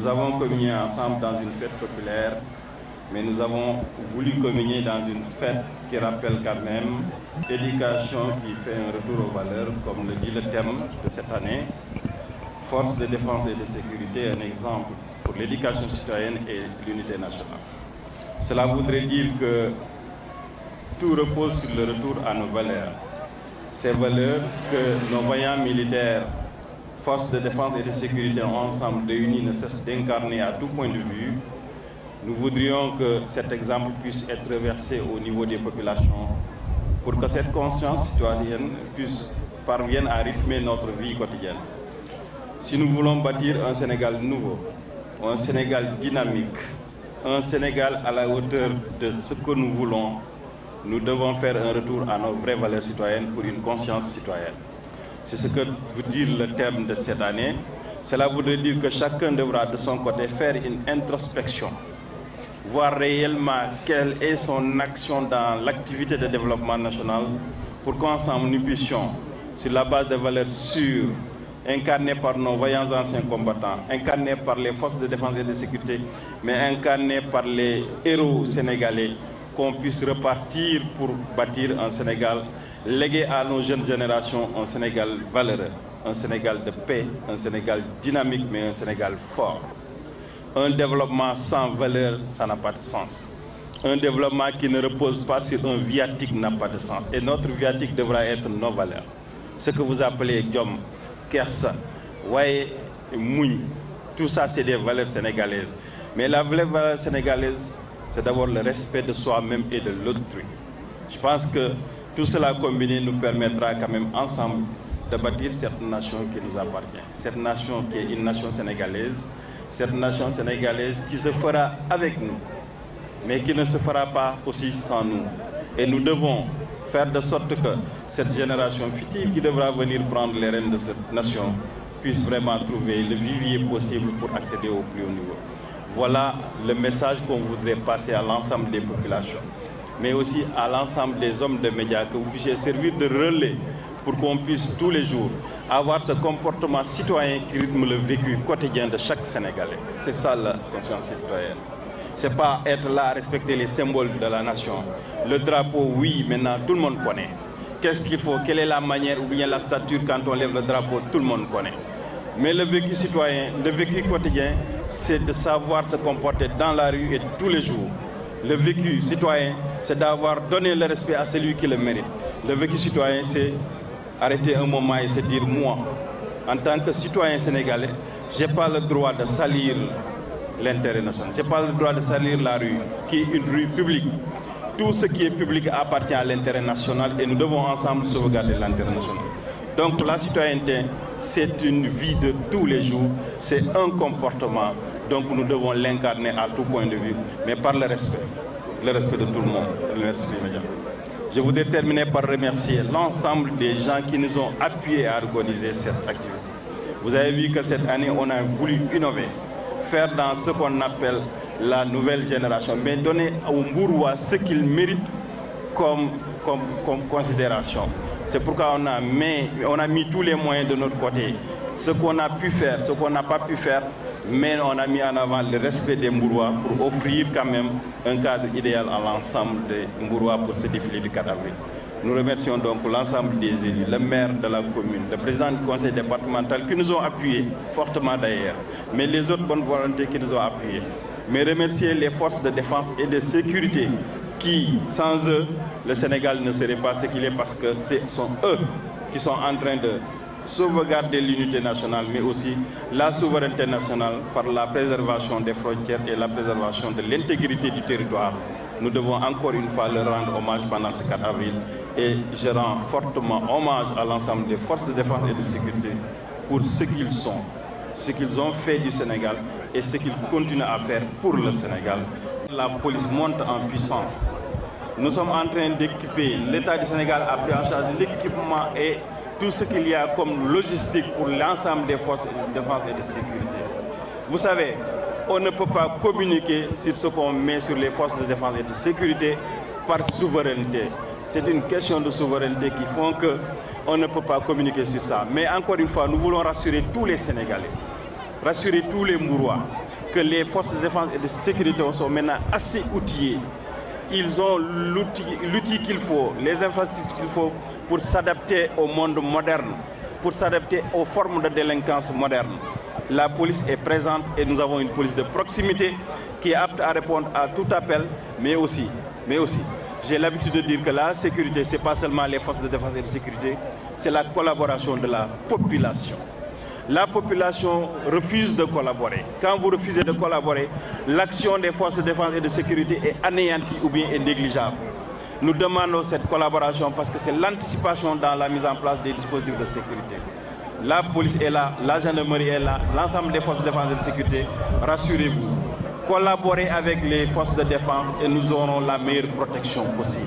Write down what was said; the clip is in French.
Nous avons communié ensemble dans une fête populaire, mais nous avons voulu communier dans une fête qui rappelle quand même l'éducation qui fait un retour aux valeurs, comme le dit le thème de cette année. Force de défense et de sécurité, un exemple pour l'éducation citoyenne et l'unité nationale. Cela voudrait dire que tout repose sur le retour à nos valeurs. Ces valeurs que nos voyants militaires, forces de défense et de sécurité ensemble réunis ne cessent d'incarner à tout point de vue. Nous voudrions que cet exemple puisse être reversé au niveau des populations pour que cette conscience citoyenne parvienne à rythmer notre vie quotidienne. Si nous voulons bâtir un Sénégal nouveau, un Sénégal dynamique, un Sénégal à la hauteur de ce que nous voulons, nous devons faire un retour à nos vraies valeurs citoyennes pour une conscience citoyenne. C'est ce que veut dire le thème de cette année. Cela voudrait dire que chacun devra de son côté faire une introspection, voir réellement quelle est son action dans l'activité de développement national pour qu'ensemble nous puissions, sur la base de valeurs sûres, incarné par nos vaillants anciens combattants, incarné par les forces de défense et de sécurité, mais incarné par les héros sénégalais, qu'on puisse repartir pour bâtir un Sénégal légué à nos jeunes générations, un Sénégal valeureux, un Sénégal de paix, un Sénégal dynamique, mais un Sénégal fort. Un développement sans valeur, ça n'a pas de sens. Un développement qui ne repose pas sur un viatique n'a pas de sens. Et notre viatique devra être nos valeurs. Ce que vous appelez Diom, Kersa, Waye, Mougne, tout ça c'est des valeurs sénégalaises. Mais la vraie valeur sénégalaise, c'est d'abord le respect de soi-même et de l'autrui. Je pense que tout cela combiné nous permettra quand même ensemble de bâtir cette nation qui nous appartient. Cette nation qui est une nation sénégalaise, cette nation sénégalaise qui se fera avec nous, mais qui ne se fera pas aussi sans nous. Et nous devons faire de sorte que cette génération future qui devra venir prendre les rênes de cette nation puisse vraiment trouver le vivier possible pour accéder au plus haut niveau. Voilà le message qu'on voudrait passer à l'ensemble des populations, mais aussi à l'ensemble des hommes de médias, que vous puissiez servir de relais pour qu'on puisse tous les jours avoir ce comportement citoyen qui rythme le vécu quotidien de chaque Sénégalais. C'est ça la conscience citoyenne. Ce n'est pas être là à respecter les symboles de la nation. Le drapeau, oui, maintenant tout le monde connaît. Qu'est-ce qu'il faut? Quelle est la manière ou bien la stature quand on lève le drapeau? Tout le monde connaît. Mais le vécu citoyen, le vécu quotidien, c'est de savoir se comporter dans la rue et tous les jours. Le vécu citoyen, c'est d'avoir donné le respect à celui qui le mérite. Le vécu citoyen, c'est arrêter un moment et se dire, moi, en tant que citoyen sénégalais, je n'ai pas le droit de salir l'intérêt national. Je n'ai pas le droit de salir la rue, qui est une rue publique. Tout ce qui est public appartient à l'intérêt national et nous devons ensemble sauvegarder l'intérêt national. Donc la citoyenneté, c'est une vie de tous les jours, c'est un comportement. Donc nous devons l'incarner à tout point de vue, mais par le respect de tout le monde, le respect immédiat. Je voudrais terminer par remercier l'ensemble des gens qui nous ont appuyés à organiser cette activité. Vous avez vu que cette année, on a voulu innover, faire dans ce qu'on appelle la nouvelle génération, mais donner aux Mbourois ce qu'ils méritent comme considération. C'est pourquoi on a mis tous les moyens de notre côté. Ce qu'on a pu faire, ce qu'on n'a pas pu faire, mais on a mis en avant le respect des Mbourois pour offrir quand même un cadre idéal à l'ensemble des Mbourois pour ce défilé du 4 avril. Nous remercions donc l'ensemble des élus, le maire de la commune, le président du conseil départemental qui nous ont appuyés, fortement d'ailleurs, mais les autres bonnes volontés qui nous ont appuyés. Mais remercier les forces de défense et de sécurité qui, sans eux, le Sénégal ne serait pas ce qu'il est parce que ce sont eux qui sont en train de sauvegarder l'unité nationale, mais aussi la souveraineté nationale par la préservation des frontières et la préservation de l'intégrité du territoire. Nous devons encore une fois leur rendre hommage pendant ce 4 avril et je rends fortement hommage à l'ensemble des forces de défense et de sécurité pour ce qu'ils sont, ce qu'ils ont fait du Sénégal et ce qu'ils continuent à faire pour le Sénégal. La police monte en puissance. Nous sommes en train d'équiper, l'État du Sénégal a pris en charge l'équipement et tout ce qu'il y a comme logistique pour l'ensemble des forces de défense et de sécurité. Vous savez, on ne peut pas communiquer sur ce qu'on met sur les forces de défense et de sécurité par souveraineté. C'est une question de souveraineté qui font qu'on ne peut pas communiquer sur ça. Mais encore une fois, nous voulons rassurer tous les Sénégalais, rassurer tous les Mbourois, que les forces de défense et de sécurité sont maintenant assez outillées. Ils ont l'outil qu'il faut, les infrastructures qu'il faut pour s'adapter au monde moderne, pour s'adapter aux formes de délinquance moderne. La police est présente et nous avons une police de proximité qui est apte à répondre à tout appel, mais aussi, j'ai l'habitude de dire que la sécurité, ce n'est pas seulement les forces de défense et de sécurité, c'est la collaboration de la population. La population refuse de collaborer. Quand vous refusez de collaborer, l'action des forces de défense et de sécurité est anéantie ou bien est négligeable. Nous demandons cette collaboration parce que c'est l'anticipation dans la mise en place des dispositifs de sécurité. La police est là, la gendarmerie est là, l'ensemble des forces de défense et de sécurité, rassurez-vous. Collaborez avec les forces de défense et nous aurons la meilleure protection possible.